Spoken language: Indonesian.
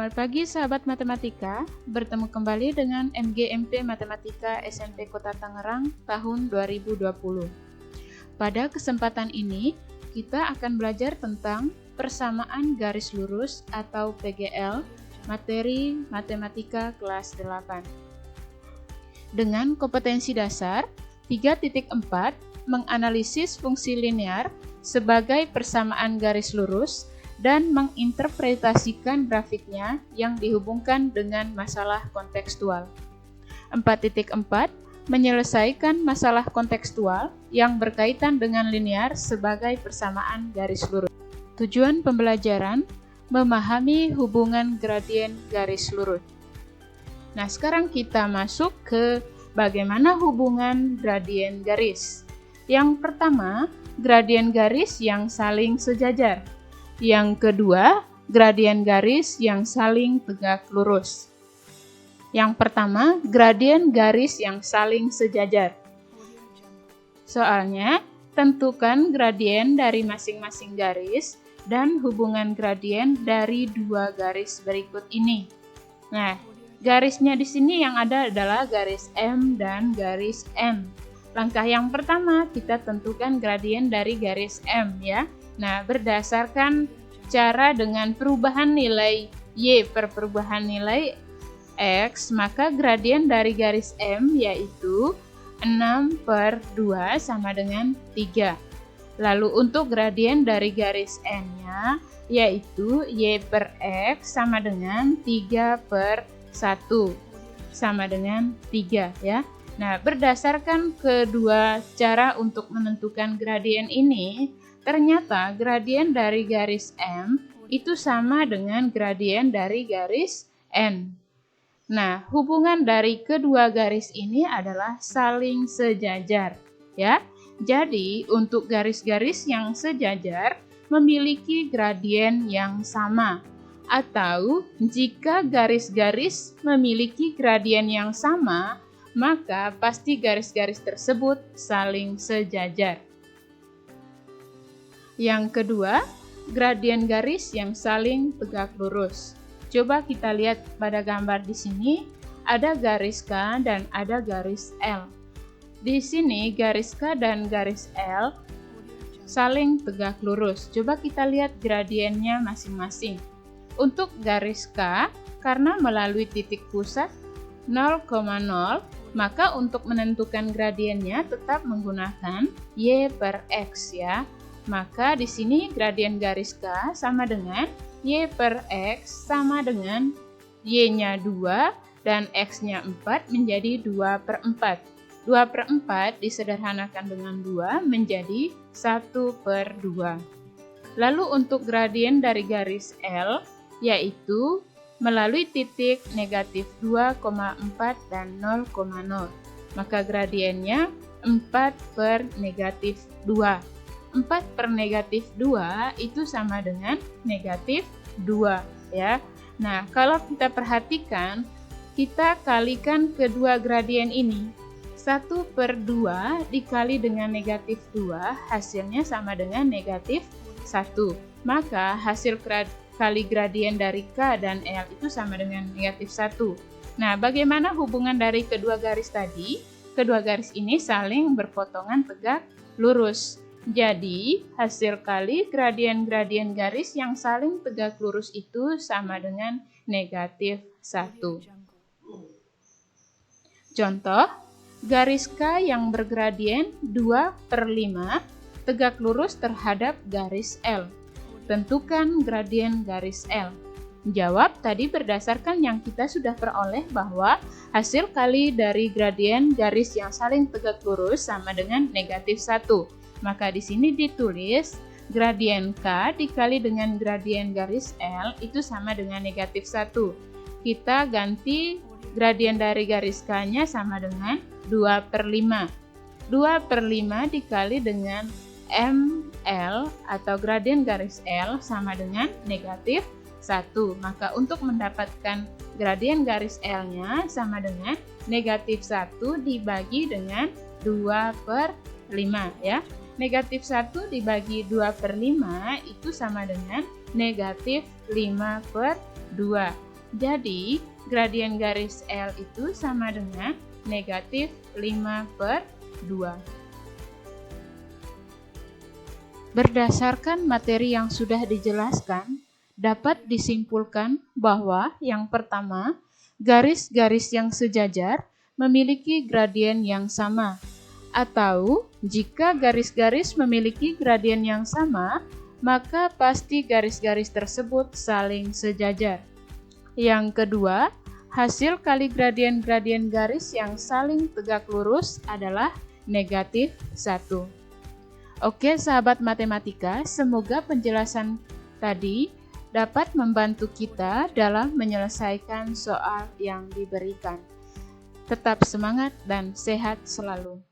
Selamat pagi sahabat matematika, bertemu kembali dengan MGMP Matematika SMP Kota Tangerang tahun 2020. Pada kesempatan ini, kita akan belajar tentang persamaan garis lurus atau PGL, materi matematika kelas 8. Dengan kompetensi dasar 3.4, menganalisis fungsi linear sebagai persamaan garis lurus dan menginterpretasikan grafiknya yang dihubungkan dengan masalah kontekstual. 4.4 menyelesaikan masalah kontekstual yang berkaitan dengan linear sebagai persamaan garis lurus. Tujuan pembelajaran memahami hubungan gradien garis lurus. Nah, sekarang kita masuk ke bagaimana hubungan gradien garis. Yang pertama, gradien garis yang saling sejajar. Yang kedua, gradien garis yang saling tegak lurus. Yang pertama, gradien garis yang saling sejajar. Soalnya, tentukan gradien dari masing-masing garis dan hubungan gradien dari dua garis berikut ini. Nah, garisnya di sini yang ada adalah garis M dan garis N. Langkah yang pertama, kita tentukan gradien dari garis M ya. Nah, berdasarkan cara dengan perubahan nilai Y per perubahan nilai X, maka gradien dari garis M yaitu 6/2 sama dengan 3. Lalu untuk gradien dari garis N-nya yaitu Y per X sama dengan 3/1 sama dengan 3 ya. Nah, berdasarkan kedua cara untuk menentukan gradien ini, ternyata gradien dari garis M itu sama dengan gradien dari garis N. Nah, hubungan dari kedua garis ini adalah saling sejajar, ya. Jadi, untuk garis-garis yang sejajar memiliki gradien yang sama. Atau, jika garis-garis memiliki gradien yang sama, maka pasti garis-garis tersebut saling sejajar. Yang kedua, gradien garis yang saling tegak lurus. Coba kita lihat pada gambar di sini, ada garis K dan ada garis L. Di sini garis K dan garis L saling tegak lurus. Coba kita lihat gradiennya masing-masing. Untuk garis K, karena melalui titik pusat 0,0, maka untuk menentukan gradiennya tetap menggunakan Y per X ya. Maka di sini gradien garis K sama dengan Y per X sama dengan Y-nya 2 dan X-nya 4 menjadi 2/4. 2/4 disederhanakan dengan 2 menjadi 1/2. Lalu untuk gradien dari garis L yaitu melalui titik negatif 2,4 dan 0,0. Maka gradiennya 4/-2. 4/-2 itu sama dengan negatif 2 ya. Nah, kalau kita perhatikan, kita kalikan kedua gradien ini. 1/2 dikali dengan negatif 2 hasilnya sama dengan negatif 1. Maka hasil kali gradien dari K dan L itu sama dengan negatif 1. Nah, bagaimana hubungan dari kedua garis tadi? Kedua garis ini saling berpotongan tegak lurus. Jadi, hasil kali gradien-gradien garis yang saling tegak lurus itu sama dengan negatif 1. Contoh, garis K yang bergradien 2/5 tegak lurus terhadap garis L. Tentukan gradien garis L. Jawab tadi berdasarkan yang kita sudah peroleh bahwa hasil kali dari gradien garis yang saling tegak lurus sama dengan negatif 1. Maka di sini ditulis gradien K dikali dengan gradien garis L itu sama dengan negatif 1. Kita ganti gradien dari garis K-nya sama dengan 2/5. 2/5 dikali dengan ML atau gradien garis L sama dengan negatif 1. Maka untuk mendapatkan gradien garis L-nya sama dengan negatif 1 dibagi dengan 2/5 ya. Negatif 1 dibagi 2/5 itu sama dengan negatif 5/2. Jadi, gradien garis L itu sama dengan negatif 5/2. Berdasarkan materi yang sudah dijelaskan, dapat disimpulkan bahwa yang pertama, garis-garis yang sejajar memiliki gradien yang sama. Atau, jika garis-garis memiliki gradien yang sama, maka pasti garis-garis tersebut saling sejajar. Yang kedua, hasil kali gradien-gradien garis yang saling tegak lurus adalah negatif 1. Oke sahabat matematika, semoga penjelasan tadi dapat membantu kita dalam menyelesaikan soal yang diberikan. Tetap semangat dan sehat selalu.